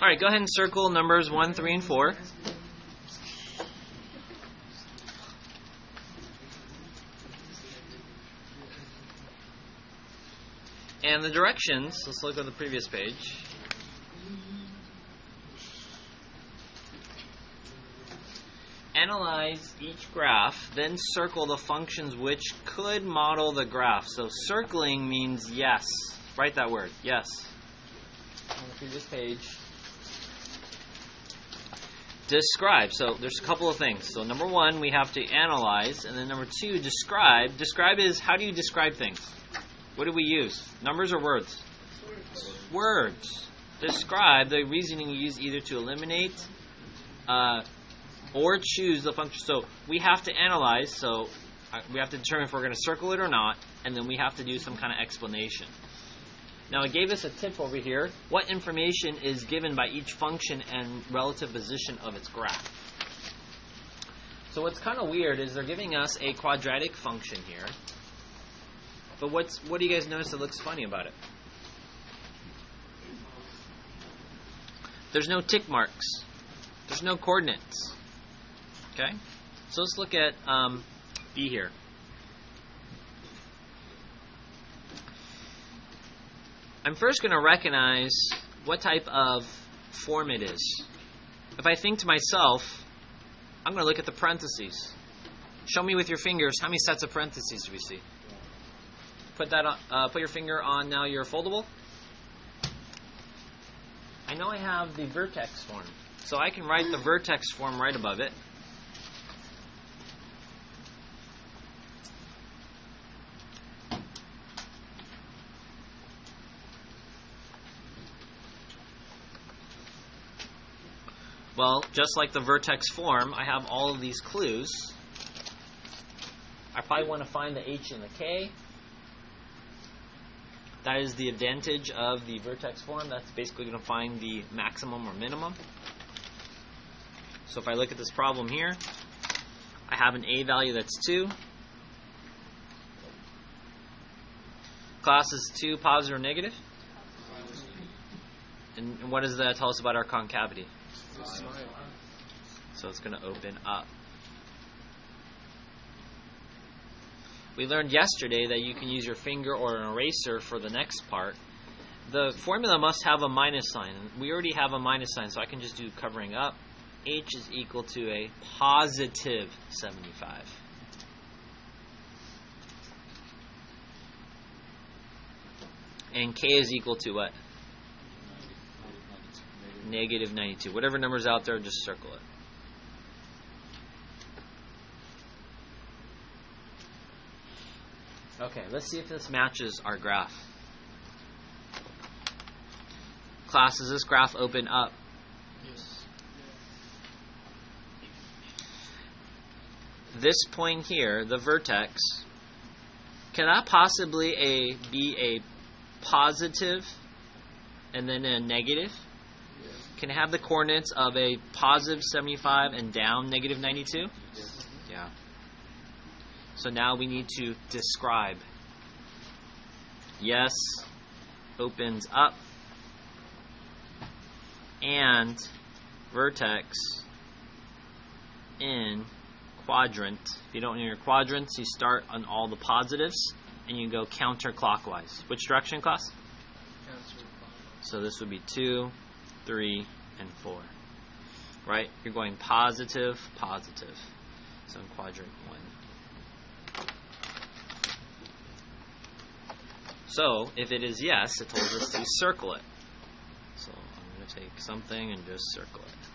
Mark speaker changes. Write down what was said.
Speaker 1: Alright, go ahead and circle numbers 1, 3, and 4. And the directions, let's look at the previous page. Analyze each graph, then circle the functions which could model the graph. So circling means yes. Write that word, yes. On the previous page. Describe. So there's a couple of things. So number 1, we have to analyze, and then number 2, describe. Describe is, how do you describe things? What do we use? Numbers or words? Words. Describe, the reasoning you use either to eliminate or choose the function. So we have to analyze, so we have to determine if we're going to circle it or not, and then we have to do some kind of explanation. Now it gave us a tip over here. What information is given by each function and relative position of its graph? So what's kind of weird is they're giving us a quadratic function here. But what do you guys notice that looks funny about it? There's no tick marks. There's no coordinates. Okay? So let's look at B here. I'm first going to recognize what type of form it is. If I think to myself, I'm going to look at the parentheses. Show me with your fingers how many sets of parentheses do we see? Put that on, put your finger on now your foldable. I know I have the vertex form, so I can write the vertex form right above it. Well, just like the vertex form, I have all of these clues. I probably want to find the h and the k. That is the advantage of the vertex form. That's basically going to find the maximum or minimum. So if I look at this problem here, I have an a value that's 2. Class is 2, positive or negative? And what does that tell us about our concavity? So it's going to open up. We learned yesterday that you can use your finger or an eraser for the next part. The formula must have a minus sign. We already have a minus sign, so I can just do covering up. H is equal to a positive 75. And K is equal to what? Negative 92. Whatever number's out there, just circle it. Okay, let's see if this matches our graph. Class, does this graph open up? Yes. This point here, the vertex, can that possibly be a positive and then a negative? Yes. Can it have the coordinates of a positive 75 and down negative 92? Yes. Yeah. So now we need to describe. Yes, opens up, and vertex in quadrant. If you don't know your quadrants, you start on all the positives, and you go counterclockwise. Which direction, class? Counterclockwise. So this would be 2, 3, and 4. Right? You're going positive, positive. So in quadrant 1. So, if it is yes, it tells us to circle it. So, I'm going to take something and just circle it.